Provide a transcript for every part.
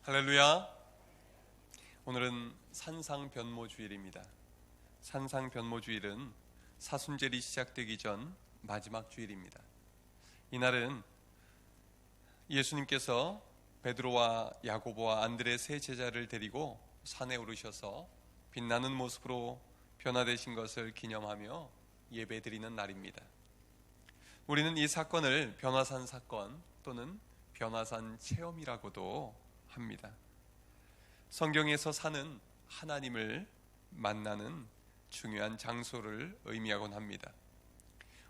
할렐루야. 오늘은 산상변모주일입니다. 산상변모주일은 사순절이 시작되기 전 마지막 주일입니다. 이날은 예수님께서 베드로와 야고보와 안드레 세 제자를 데리고 산에 오르셔서 빛나는 모습으로 변화되신 것을 기념하며 예배드리는 날입니다. 우리는 이 사건을 변화산 사건 또는 변화산 체험이라고도 합니다. 성경에서 산은 하나님을 만나는 중요한 장소를 의미하곤 합니다.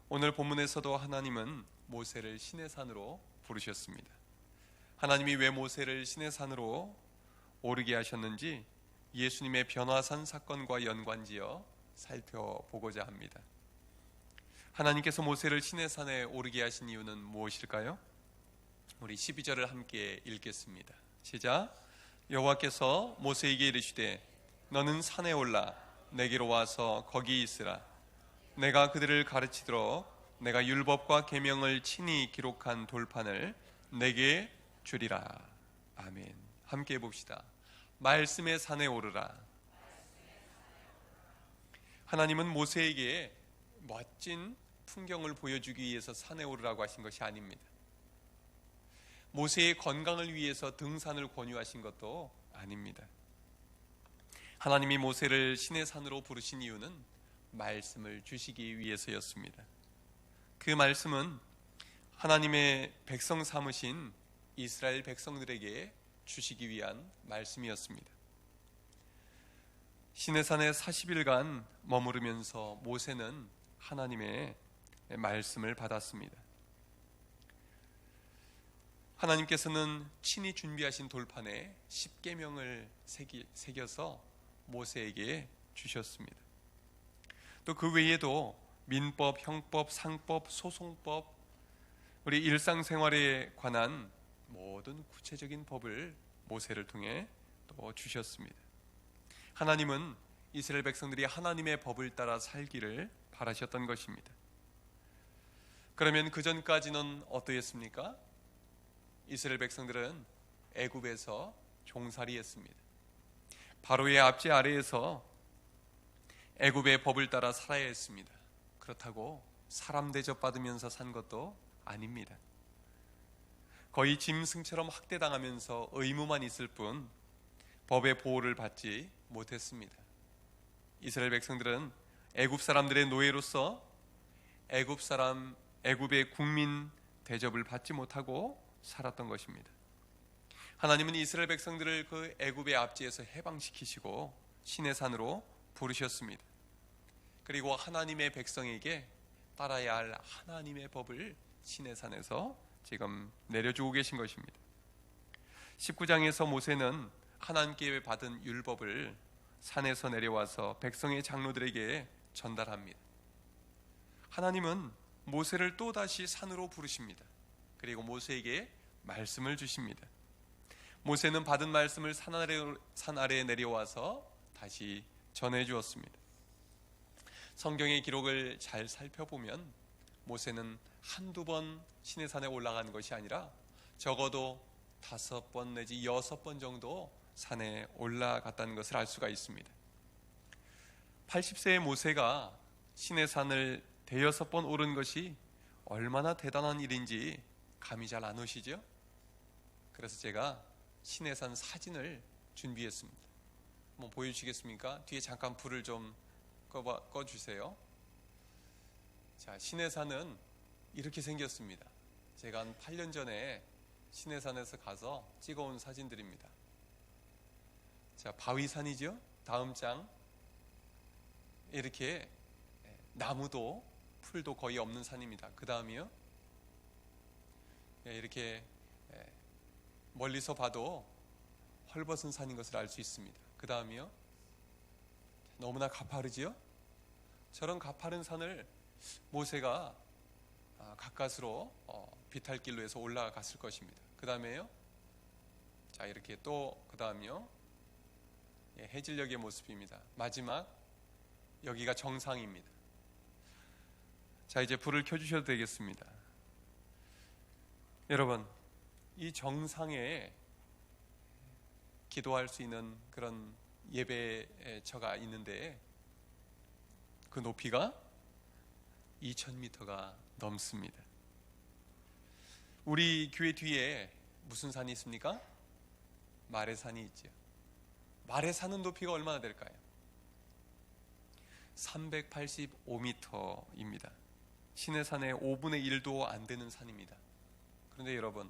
오늘 본문에서도 하나님은 모세를 시내산으로 부르셨습니다. 하나님이 왜 모세를 시내산으로 오르게 하셨는지 예수님의 변화산 사건과 연관지어 살펴보고자 합니다. 하나님께서 모세를 시내산에 오르게 하신 이유는 무엇일까요? 우리 12절을 함께 읽겠습니다. 시작. 여호와께서 모세에게 이르시되 너는 산에 올라 내게로 와서 거기 있으라. 내가 그들을 가르치도록 내가 율법과 계명을 친히 기록한 돌판을 내게 주리라. 아멘. 함께 해봅시다. 말씀의 산에 오르라. 하나님은 모세에게 멋진 풍경을 보여주기 위해서 산에 오르라고 하신 것이 아닙니다. 모세의 건강을 위해서 등산을 권유하신 것도 아닙니다. 하나님이 모세를 시내산으로 부르신 이유는 말씀을 주시기 위해서였습니다. 그 말씀은 하나님의 백성 삼으신 이스라엘 백성들에게 주시기 위한 말씀이었습니다. 시내산에 40일간 머무르면서 모세는 하나님의 말씀을 받았습니다. 하나님께서는 친히 준비하신 돌판에 십계명을 새겨서 모세에게 주셨습니다. 또 그 외에도 민법, 형법, 상법, 소송법, 우리 일상생활에 관한 모든 구체적인 법을 모세를 통해 또 주셨습니다. 하나님은 이스라엘 백성들이 하나님의 법을 따라 살기를 바라셨던 것입니다. 그러면 그 전까지는 어떠했습니까? 이스라엘 백성들은 애굽에서 종살이했습니다. 바로의 압제 아래에서 애굽의 법을 따라 살아야 했습니다. 그렇다고 사람 대접받으면서 산 것도 아닙니다. 거의 짐승처럼 학대당하면서 의무만 있을 뿐 법의 보호를 받지 못했습니다. 이스라엘 백성들은 애굽 사람들의 노예로서 애굽의 국민 대접을 받지 못하고 살았던 것입니다. 하나님은 이스라엘 백성들을 그 애굽의 압제에서 해방시키시고 시내산으로 부르셨습니다. 그리고 하나님의 백성에게 따라야 할 하나님의 법을 시내산에서 지금 내려주고 계신 것입니다. 19장에서 모세는 하나님께 받은 율법을 산에서 내려와서 백성의 장로들에게 전달합니다. 하나님은 모세를 또다시 산으로 부르십니다. 그리고 모세에게 말씀을 주십니다. 모세는 받은 말씀을 산 아래에 내려와서 다시 전해주었습니다. 성경의 기록을 잘 살펴보면 모세는 한두 번 시내산에 올라간 것이 아니라 적어도 5번 내지 6번 정도 산에 올라갔다는 것을 알 수가 있습니다. 80세의 모세가 시내산을 대여섯 번 오른 것이 얼마나 대단한 일인지 감이 잘 안 오시죠? 그래서 제가 시내산 사진을 준비했습니다. 한번 보여주시겠습니까? 뒤에 잠깐 불을 좀 꺼주세요. 자, 시내산은 이렇게 생겼습니다. 제가 한 8년 전에 시내산에서 가서 찍어온 사진들입니다. 자, 바위산이죠? 다음 장. 이렇게 나무도 풀도 거의 없는 산입니다. 그 다음이요. 이렇게 멀리서 봐도 헐벗은 산인 것을 알 수 있습니다. 그 다음이요. 너무나 가파르지요? 저런 가파른 산을 모세가 가까스로 비탈길로 해서 올라갔을 것입니다. 그 다음에요. 자, 이렇게 또 그 다음이요. 해질녘의 모습입니다. 마지막 여기가 정상입니다. 자, 이제 불을 켜주셔도 되겠습니다. 여러분, 이 정상에 기도할 수 있는 그런 예배처가 있는데 그 높이가 2000m가 넘습니다. 우리 교회 뒤에 무슨 산이 있습니까? 마레산이 있죠. 마레산은 높이가 얼마나 될까요? 385m입니다. 시내산의 5분의 1도 안 되는 산입니다. 그런데 여러분,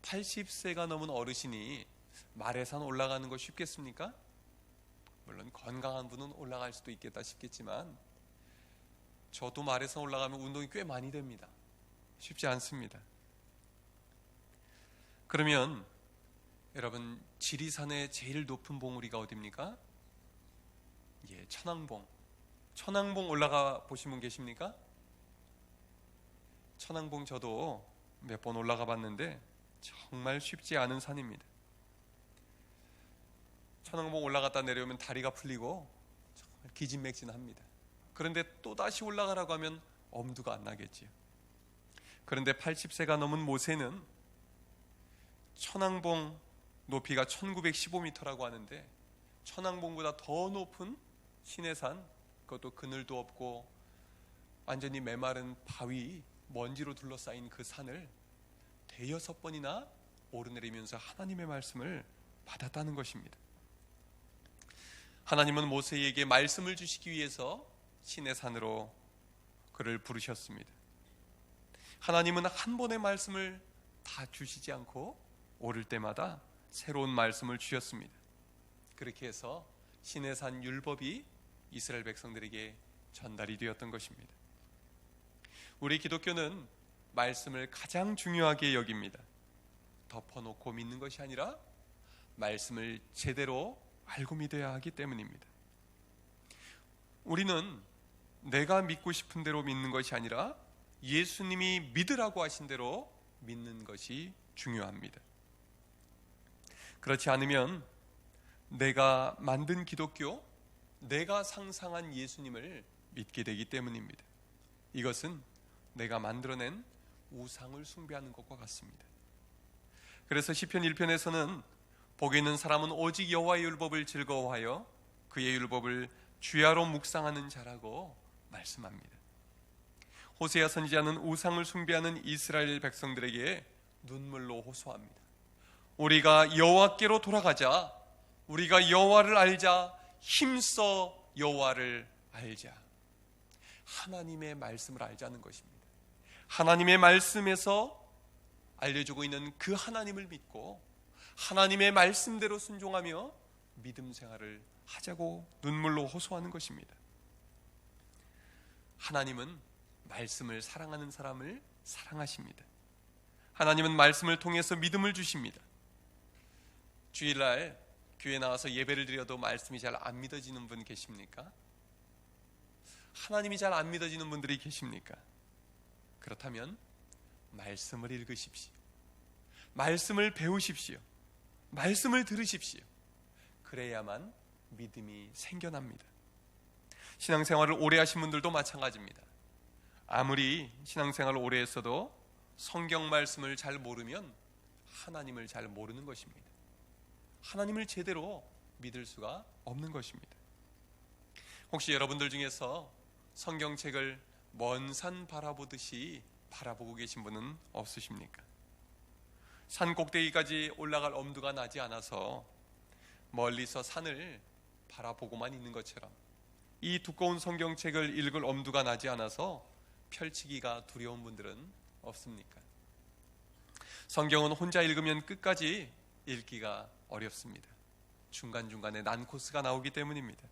80세가 넘은 어르신이 마레산 올라가는 거 쉽겠습니까? 물론 건강한 분은 올라갈 수도 있겠다 싶겠지만 저도 마레산 올라가면 운동이 꽤 많이 됩니다. 쉽지 않습니다. 그러면 여러분, 지리산의 제일 높은 봉우리가 어디입니까? 예, 천왕봉. 천왕봉 올라가 보신 분 계십니까? 천왕봉 저도 몇 번 올라가 봤는데 정말 쉽지 않은 산입니다. 천왕봉 올라갔다 내려오면 다리가 풀리고 정말 기진맥진합니다. 그런데 또 다시 올라가라고 하면 엄두가 안 나겠지요. 그런데 80세가 넘은 모세는 천왕봉 높이가 1915m라고 하는데 천왕봉보다 더 높은 시내산, 그것도 그늘도 없고 완전히 메마른 바위, 먼지로 둘러싸인 그 산을 대여섯 번이나 오르내리면서 하나님의 말씀을 받았다는 것입니다. 하나님은 모세에게 말씀을 주시기 위해서 시내산으로 그를 부르셨습니다. 하나님은 한 번의 말씀을 다 주시지 않고 오를 때마다 새로운 말씀을 주셨습니다. 그렇게 해서 시내산 율법이 이스라엘 백성들에게 전달이 되었던 것입니다. 우리 기독교는 말씀을 가장 중요하게 여깁니다. 덮어놓고 믿는 것이 아니라 말씀을 제대로 알고 믿어야 하기 때문입니다. 우리는 내가 믿고 싶은 대로 믿는 것이 아니라 예수님이 믿으라고 하신 대로 믿는 것이 중요합니다. 그렇지 않으면 내가 만든 기독교, 내가 상상한 예수님을 믿게 되기 때문입니다. 이것은 내가 만들어낸 우상을 숭배하는 것과 같습니다. 그래서 시편 1편에서는 복이 있는 사람은 오직 여호와의 율법을 즐거워하여 그의 율법을 주야로 묵상하는 자라고 말씀합니다. 호세아 선지자는 우상을 숭배하는 이스라엘 백성들에게 눈물로 호소합니다. 우리가 여호와께로 돌아가자. 우리가 여호와를 알자. 힘써 여호와를 알자. 하나님의 말씀을 알자는 것입니다. 하나님의 말씀에서 알려주고 있는 그 하나님을 믿고 하나님의 말씀대로 순종하며 믿음 생활을 하자고 눈물로 호소하는 것입니다. 하나님은 말씀을 사랑하는 사람을 사랑하십니다. 하나님은 말씀을 통해서 믿음을 주십니다. 주일날 교회 나와서 예배를 드려도 말씀이 잘 안 믿어지는 분 계십니까? 하나님이 잘 안 믿어지는 분들이 계십니까? 그렇다면 말씀을 읽으십시오. 말씀을 배우십시오. 말씀을 들으십시오. 그래야만 믿음이 생겨납니다. 신앙생활을 오래 하신 분들도 마찬가지입니다. 아무리 신앙생활을 오래 했어도 성경 말씀을 잘 모르면 하나님을 잘 모르는 것입니다. 하나님을 제대로 믿을 수가 없는 것입니다. 혹시 여러분들 중에서 성경책을 먼 산 바라보듯이 바라보고 계신 분은 없으십니까? 산 꼭대기까지 올라갈 엄두가 나지 않아서 멀리서 산을 바라보고만 있는 것처럼 이 두꺼운 성경책을 읽을 엄두가 나지 않아서 펼치기가 두려운 분들은 없습니까? 성경은 혼자 읽으면 끝까지 읽기가 어렵습니다. 중간중간에 난코스가 나오기 때문입니다.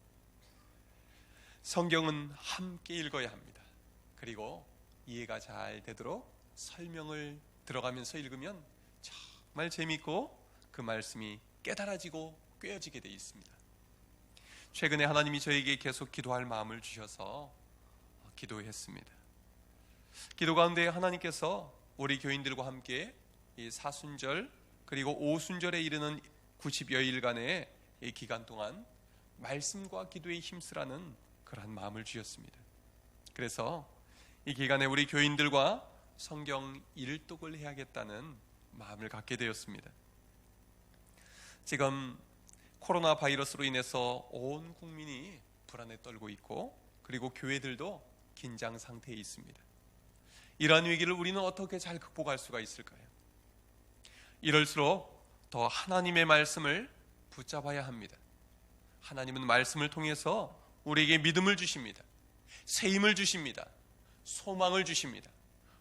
성경은 함께 읽어야 합니다. 그리고 이해가 잘 되도록 설명을 들어가면서 읽으면 정말 재미있고 그 말씀이 깨달아지고 꿰어지게 되어 있습니다. 최근에 하나님이 저에게 계속 기도할 마음을 주셔서 기도했습니다. 기도 가운데 하나님께서 우리 교인들과 함께 이 사순절 그리고 오순절에 이르는 90여일간의 이 기간 동안 말씀과 기도에 힘쓰라는 그러한 마음을 주셨습니다. 그래서 이 기간에 우리 교인들과 성경 일독을 해야겠다는 마음을 갖게 되었습니다. 지금 코로나 바이러스로 인해서 온 국민이 불안에 떨고 있고, 그리고 교회들도 긴장 상태에 있습니다. 이러한 위기를 우리는 어떻게 잘 극복할 수가 있을까요? 이럴수록 더 하나님의 말씀을 붙잡아야 합니다. 하나님은 말씀을 통해서 우리에게 믿음을 주십니다. 새 힘을 주십니다. 소망을 주십니다.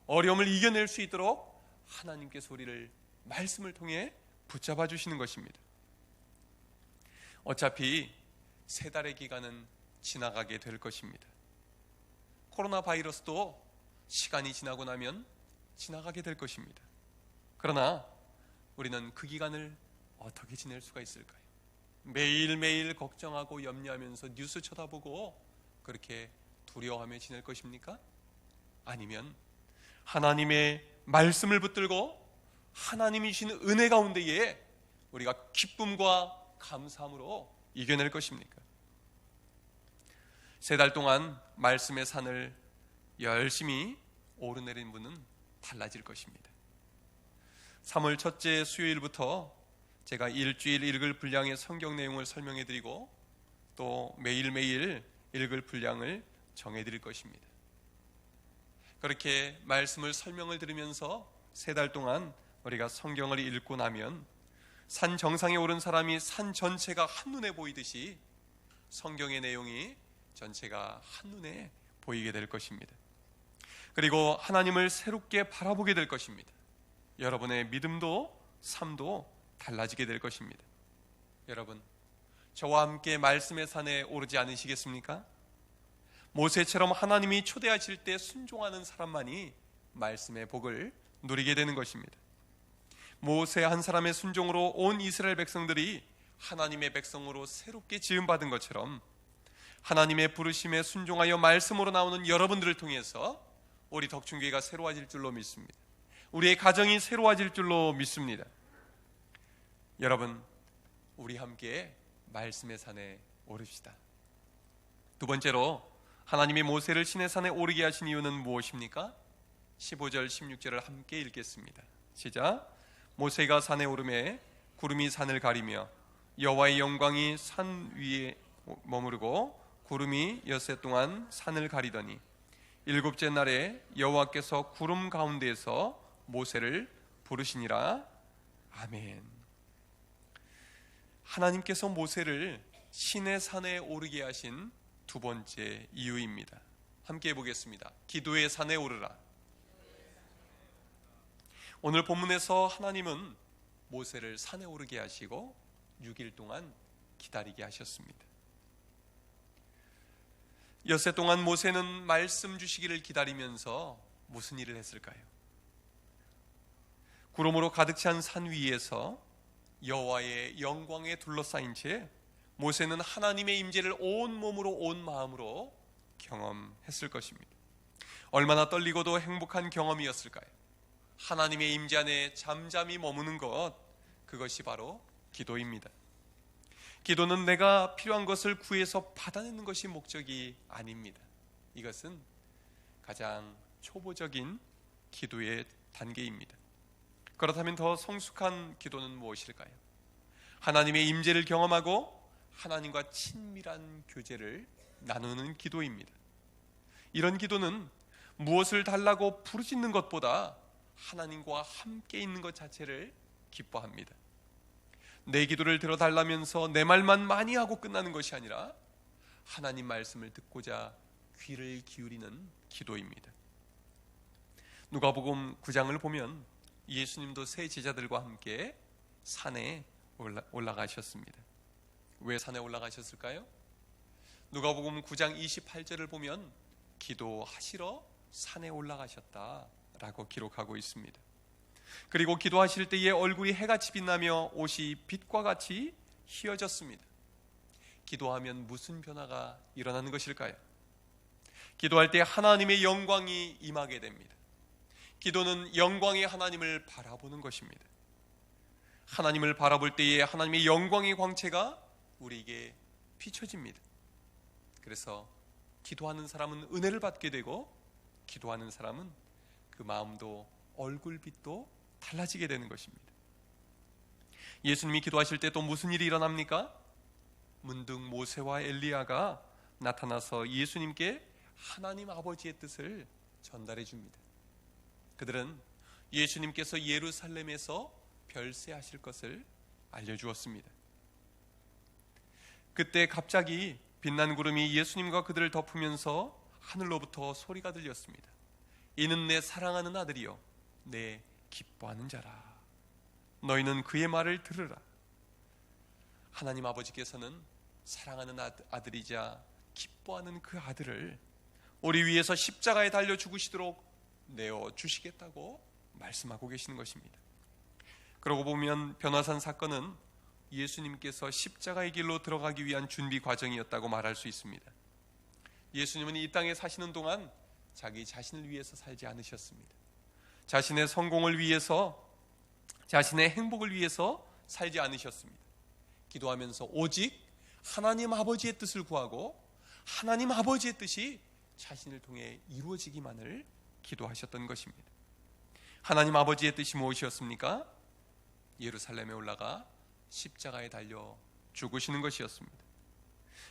어려움을 이겨낼 수 있도록 하나님께서 우리를 말씀을 통해 붙잡아 주시는 것입니다. 어차피 3달의 기간은 지나가게 될 것입니다. 코로나 바이러스도 시간이 지나고 나면 지나가게 될 것입니다. 그러나 우리는 그 기간을 어떻게 지낼 수가 있을까요? 매일매일 걱정하고 염려하면서 뉴스 쳐다보고 그렇게 두려워하며 지낼 것입니까? 아니면 하나님의 말씀을 붙들고 하나님이 주시는 은혜 가운데에 우리가 기쁨과 감사함으로 이겨낼 것입니까? 3달 동안 말씀의 산을 열심히 오르내린 분은 달라질 것입니다. 3월 첫째 수요일부터 제가 일주일 읽을 분량의 성경 내용을 설명해 드리고 또 매일매일 읽을 분량을 정해 드릴 것입니다. 그렇게 말씀을 설명을 들으면서 3달 동안 우리가 성경을 읽고 나면 산 정상에 오른 사람이 산 전체가 한눈에 보이듯이 성경의 내용이 전체가 한눈에 보이게 될 것입니다. 그리고 하나님을 새롭게 바라보게 될 것입니다. 여러분의 믿음도 삶도 달라지게 될 것입니다. 여러분, 저와 함께 말씀의 산에 오르지 않으시겠습니까? 모세처럼 하나님이 초대하실 때 순종하는 사람만이 말씀의 복을 누리게 되는 것입니다. 모세 한 사람의 순종으로 온 이스라엘 백성들이 하나님의 백성으로 새롭게 지음받은 것처럼 하나님의 부르심에 순종하여 말씀으로 나오는 여러분들을 통해서 우리 덕충교회가 새로워질 줄로 믿습니다. 우리의 가정이 새로워질 줄로 믿습니다. 여러분, 우리 함께 말씀의 산에 오릅시다. 두 번째로 하나님이 모세를 시내산에 오르게 하신 이유는 무엇입니까? 15절 16절을 함께 읽겠습니다. 시작. 모세가 산에 오르매 구름이 산을 가리며 여호와의 영광이 산 위에 머무르고 구름이 엿새 동안 산을 가리더니 7째 날에 여호와께서 구름 가운데에서 모세를 부르시니라. 아멘. 하나님께서 모세를 시내산에 오르게 하신 두 번째 이유입니다. 함께 해보겠습니다. 기도의 산에 오르라. 오늘 본문에서 하나님은 모세를 산에 오르게 하시고 6일 동안 기다리게 하셨습니다. 엿새 동안 모세는 말씀 주시기를 기다리면서 무슨 일을 했을까요? 구름으로 가득 찬 산 위에서 여호와의 영광에 둘러싸인 채 모세는 하나님의 임재를 온 몸으로 온 마음으로 경험했을 것입니다. 얼마나 떨리고도 행복한 경험이었을까요? 하나님의 임재 안에 잠잠히 머무는 것, 그것이 바로 기도입니다. 기도는 내가 필요한 것을 구해서 받아내는 것이 목적이 아닙니다. 이것은 가장 초보적인 기도의 단계입니다. 그렇다면 더 성숙한 기도는 무엇일까요? 하나님의 임재를 경험하고 하나님과 친밀한 교제를 나누는 기도입니다. 이런 기도는 무엇을 달라고 부르짖는 것보다 하나님과 함께 있는 것 자체를 기뻐합니다. 내 기도를 들어달라면서 내 말만 많이 하고 끝나는 것이 아니라 하나님 말씀을 듣고자 귀를 기울이는 기도입니다. 누가복음 9장을 보면 예수님도 세 제자들과 함께 산에 올라가셨습니다. 왜 산에 올라가셨을까요? 누가복음 9장 28절을 보면 기도하시러 산에 올라가셨다라고 기록하고 있습니다. 그리고 기도하실 때에 얼굴이 해같이 빛나며 옷이 빛과 같이 희어졌습니다. 기도하면 무슨 변화가 일어나는 것일까요? 기도할 때 하나님의 영광이 임하게 됩니다. 기도는 영광의 하나님을 바라보는 것입니다. 하나님을 바라볼 때에 하나님의 영광의 광채가 우리에게 비춰집니다. 그래서 기도하는 사람은 은혜를 받게 되고 기도하는 사람은 그 마음도 얼굴빛도 달라지게 되는 것입니다. 예수님이 기도하실 때 또 무슨 일이 일어납니까? 문득 모세와 엘리야가 나타나서 예수님께 하나님 아버지의 뜻을 전달해 줍니다. 그들은 예수님께서 예루살렘에서 별세하실 것을 알려주었습니다. 그때 갑자기 빛난 구름이 예수님과 그들을 덮으면서 하늘로부터 소리가 들렸습니다. 이는 내 사랑하는 아들이요 내 기뻐하는 자라. 너희는 그의 말을 들으라. 하나님 아버지께서는 사랑하는 아들이자 기뻐하는 그 아들을 우리 위해서 십자가에 달려 죽으시도록 내어주시겠다고 말씀하고 계시는 것입니다. 그러고 보면 변화산 사건은 예수님께서 십자가의 길로 들어가기 위한 준비 과정이었다고 말할 수 있습니다. 예수님은 이 땅에 사시는 동안 자기 자신을 위해서 살지 않으셨습니다. 자신의 성공을 위해서, 자신의 행복을 위해서 살지 않으셨습니다. 기도하면서 오직 하나님 아버지의 뜻을 구하고 하나님 아버지의 뜻이 자신을 통해 이루어지기만을 기도하셨던 것입니다. 하나님 아버지의 뜻이 무엇이었습니까? 예루살렘에 올라가 십자가에 달려 죽으시는 것이었습니다.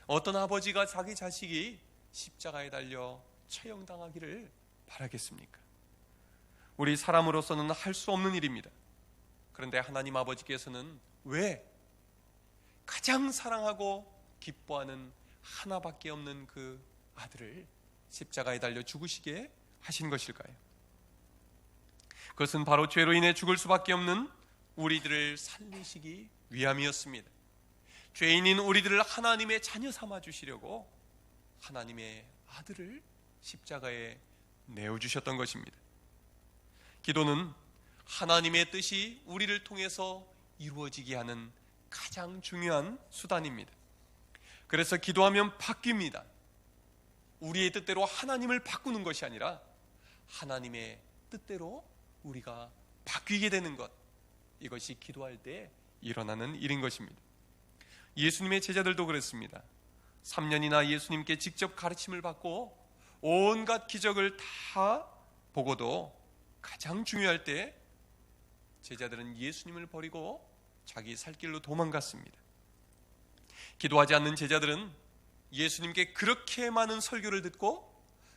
어떤 아버지가 자기 자식이 십자가에 달려 처형당하기를 바라겠습니까? 우리 사람으로서는 할 수 없는 일입니다. 그런데 하나님 아버지께서는 왜 가장 사랑하고 기뻐하는 하나밖에 없는 그 아들을 십자가에 달려 죽으시게 하신 것일까요? 그것은 바로 죄로 인해 죽을 수밖에 없는 우리들을 살리시기 위함이었습니다. 죄인인 우리들을 하나님의 자녀 삼아 주시려고 하나님의 아들을 십자가에 내어주셨던 것입니다. 기도는 하나님의 뜻이 우리를 통해서 이루어지게 하는 가장 중요한 수단입니다. 그래서 기도하면 바뀝니다. 우리의 뜻대로 하나님을 바꾸는 것이 아니라 하나님의 뜻대로 우리가 바뀌게 되는 것, 이것이 기도할 때 일어나는 일인 것입니다. 예수님의 제자들도 그랬습니다. 3년이나 예수님께 직접 가르침을 받고 온갖 기적을 다 보고도 가장 중요할 때 제자들은 예수님을 버리고 자기 살 길로 도망갔습니다. 기도하지 않는 제자들은 예수님께 그렇게 많은 설교를 듣고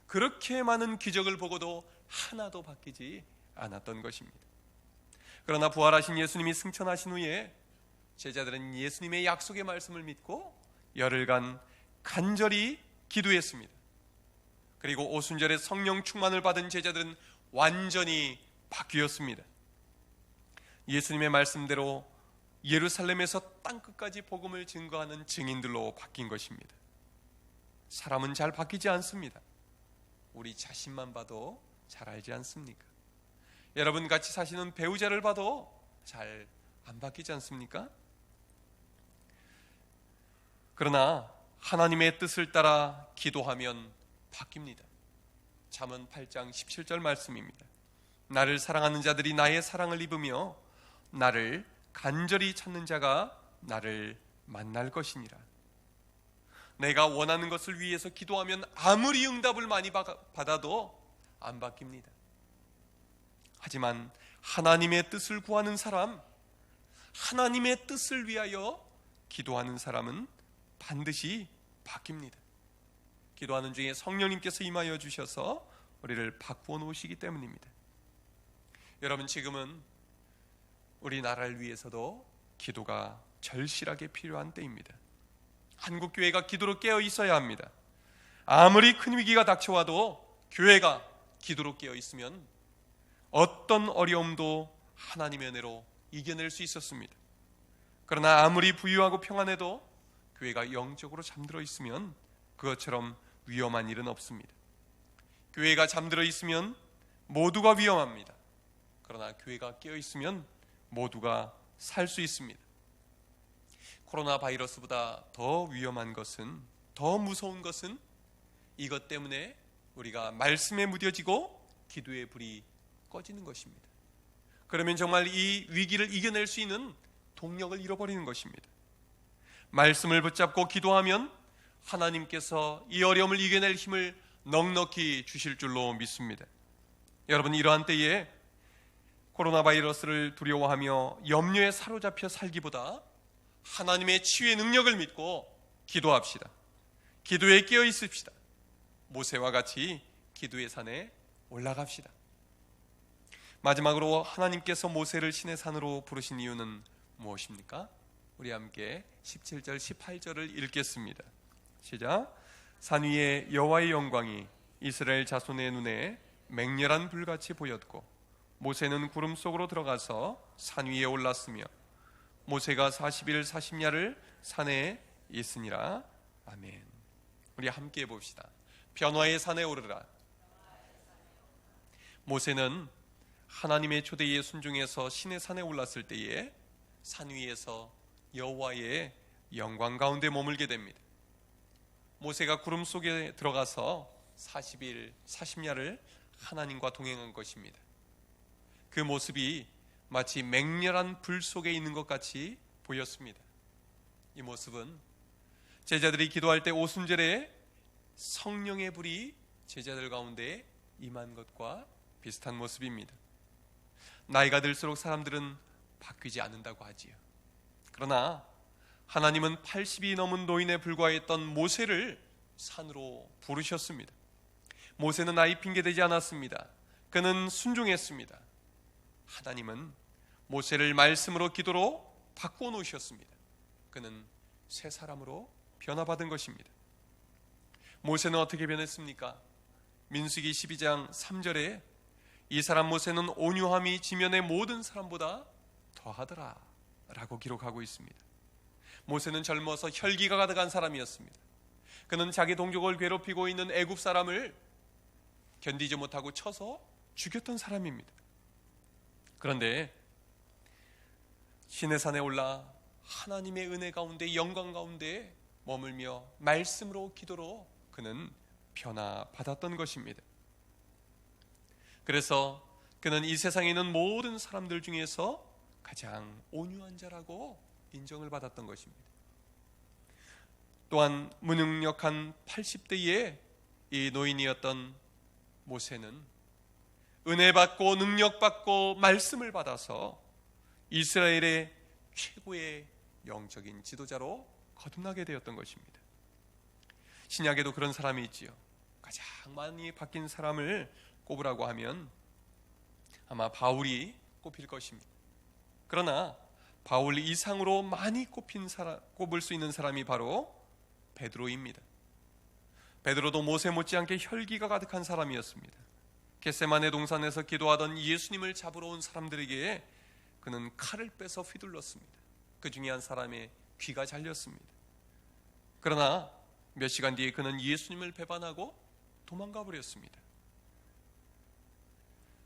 그렇게 많은 기적을 보고도 하나도 바뀌지 않았던 것입니다. 그러나 부활하신 예수님이 승천하신 후에 제자들은 예수님의 약속의 말씀을 믿고 열흘간 간절히 기도했습니다. 그리고 오순절에 성령 충만을 받은 제자들은 완전히 바뀌었습니다. 예수님의 말씀대로 예루살렘에서 땅끝까지 복음을 증거하는 증인들로 바뀐 것입니다. 사람은 잘 바뀌지 않습니다. 우리 자신만 봐도 잘 알지 않습니까? 여러분 같이 사시는 배우자를 봐도 잘 안 바뀌지 않습니까? 그러나 하나님의 뜻을 따라 기도하면 바뀝니다. 잠언 8장 17절 말씀입니다. 나를 사랑하는 자들이 나의 사랑을 입으며 나를 간절히 찾는 자가 나를 만날 것이니라. 내가 원하는 것을 위해서 기도하면 아무리 응답을 많이 받아도 안 바뀝니다. 하지만 하나님의 뜻을 구하는 사람, 하나님의 뜻을 위하여 기도하는 사람은 반드시 바뀝니다. 기도하는 중에 성령님께서 임하여 주셔서 우리를 바꾸어 놓으시기 때문입니다. 여러분, 지금은 우리나라를 위해서도 기도가 절실하게 필요한 때입니다. 한국교회가 기도로 깨어 있어야 합니다. 아무리 큰 위기가 닥쳐와도 교회가 기도로 깨어 있으면 어떤 어려움도 하나님의 은혜로 이겨낼 수 있었습니다. 그러나 아무리 부유하고 평안해도 교회가 영적으로 잠들어 있으면 그것처럼 위험한 일은 없습니다. 교회가 잠들어 있으면 모두가 위험합니다. 그러나 교회가 깨어 있으면 모두가 살 수 있습니다. 코로나 바이러스보다 더 위험한 것은, 더 무서운 것은 이것 때문에 우리가 말씀에 무뎌지고 기도의 불이 꺼지는 것입니다. 그러면 정말 이 위기를 이겨낼 수 있는 동력을 잃어버리는 것입니다. 말씀을 붙잡고 기도하면 하나님께서 이 어려움을 이겨낼 힘을 넉넉히 주실 줄로 믿습니다. 여러분, 이러한 때에 코로나 바이러스를 두려워하며 염려에 사로잡혀 살기보다 하나님의 치유의 능력을 믿고 기도합시다. 기도에 끼어 있읍시다. 모세와 같이 기도의 산에 올라갑시다. 마지막으로 하나님께서 모세를 신의 산으로 부르신 이유는 무엇입니까? 우리 함께 17절 18절을 읽겠습니다. 시작. 산 위에 여호와의 영광이 이스라엘 자손의 눈에 맹렬한 불같이 보였고 모세는 구름 속으로 들어가서 산 위에 올랐으며 모세가 40일 40야를 산에 있으니라. 아멘. 우리 함께 봅시다. 변화의 산에 오르라. 모세는 하나님의 초대에 순종해서 신의 산에 올랐을 때에 산 위에서 여호와의 영광 가운데 머물게 됩니다. 모세가 구름 속에 들어가서 40일 40야를 하나님과 동행한 것입니다. 그 모습이 마치 맹렬한 불 속에 있는 것 같이 보였습니다. 이 모습은 제자들이 기도할 때 오순절에 성령의 불이 제자들 가운데 임한 것과 비슷한 모습입니다. 나이가 들수록 사람들은 바뀌지 않는다고 하지요. 그러나 하나님은 80이 넘은 노인에 불과했던 모세를 산으로 부르셨습니다. 모세는 나이 핑계대지 않았습니다. 그는 순종했습니다. 하나님은 모세를 말씀으로 기도로 바꾸어 놓으셨습니다. 그는 새 사람으로 변화받은 것입니다. 모세는 어떻게 변했습니까? 민수기 12장 3절에 이 사람 모세는 온유함이 지면의 모든 사람보다 더하더라 라고 기록하고 있습니다. 모세는 젊어서 혈기가 가득한 사람이었습니다. 그는 자기 동족을 괴롭히고 있는 애굽 사람을 견디지 못하고 쳐서 죽였던 사람입니다. 그런데 시내산에 올라 하나님의 은혜 가운데 영광 가운데 머물며 말씀으로 기도로 그는 변화받았던 것입니다. 그래서 그는 이 세상에 있는 모든 사람들 중에서 가장 온유한 자라고 인정을 받았던 것입니다. 또한 무능력한 80대의 이 노인이었던 모세는 은혜 받고 능력 받고 말씀을 받아서 이스라엘의 최고의 영적인 지도자로 거듭나게 되었던 것입니다. 신약에도 그런 사람이 있지요. 가장 많이 바뀐 사람을 꼽으라고 하면 아마 바울이 꼽힐 것입니다. 그러나 바울 이상으로 많이 꼽을 수 있는 사람이 바로 베드로입니다. 베드로도 모세 못지않게 혈기가 가득한 사람이었습니다. 겟세마네 동산에서 기도하던 예수님을 잡으러 온 사람들에게 그는 칼을 빼서 휘둘렀습니다. 그 중에 한 사람의 귀가 잘렸습니다. 그러나 몇 시간 뒤에 그는 예수님을 배반하고 도망가 버렸습니다.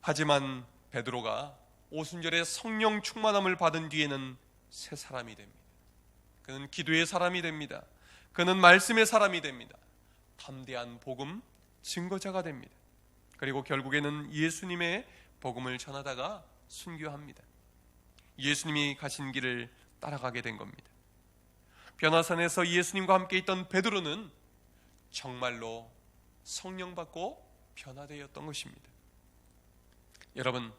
하지만 베드로가 오순절에 성령 충만함을 받은 뒤에는 새 사람이 됩니다. 그는 기도의 사람이 됩니다. 그는 말씀의 사람이 됩니다. 담대한 복음 증거자가 됩니다. 그리고 결국에는 예수님의 복음을 전하다가 순교합니다. 예수님이 가신 길을 따라가게 된 겁니다. 변화산에서 예수님과 함께 있던 베드로는 정말로 성령 받고 변화되었던 것입니다. 여러분,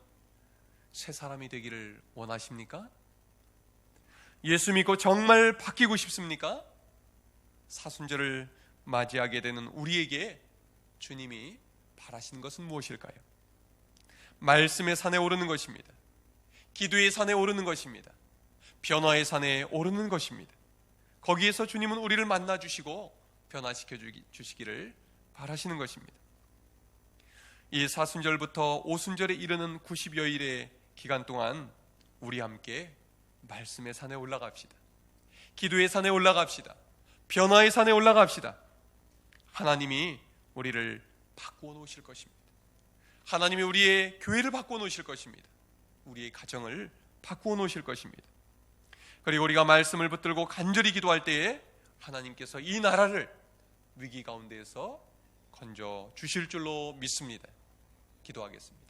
새 사람이 되기를 원하십니까? 예수 믿고 정말 바뀌고 싶습니까? 사순절을 맞이하게 되는 우리에게 주님이 바라시는 것은 무엇일까요? 말씀의 산에 오르는 것입니다. 기도의 산에 오르는 것입니다. 변화의 산에 오르는 것입니다. 거기에서 주님은 우리를 만나주시고 변화시켜 주시기를 바라시는 것입니다. 이 사순절부터 오순절에 이르는 90여일의 기간 동안 우리 함께 말씀의 산에 올라갑시다. 기도의 산에 올라갑시다. 변화의 산에 올라갑시다. 하나님이 우리를 바꾸어 놓으실 것입니다. 하나님이 우리의 교회를 바꾸어 놓으실 것입니다. 우리의 가정을 바꾸어 놓으실 것입니다. 그리고 우리가 말씀을 붙들고 간절히 기도할 때에 하나님께서 이 나라를 위기 가운데에서 건져 주실 줄로 믿습니다. 기도하겠습니다.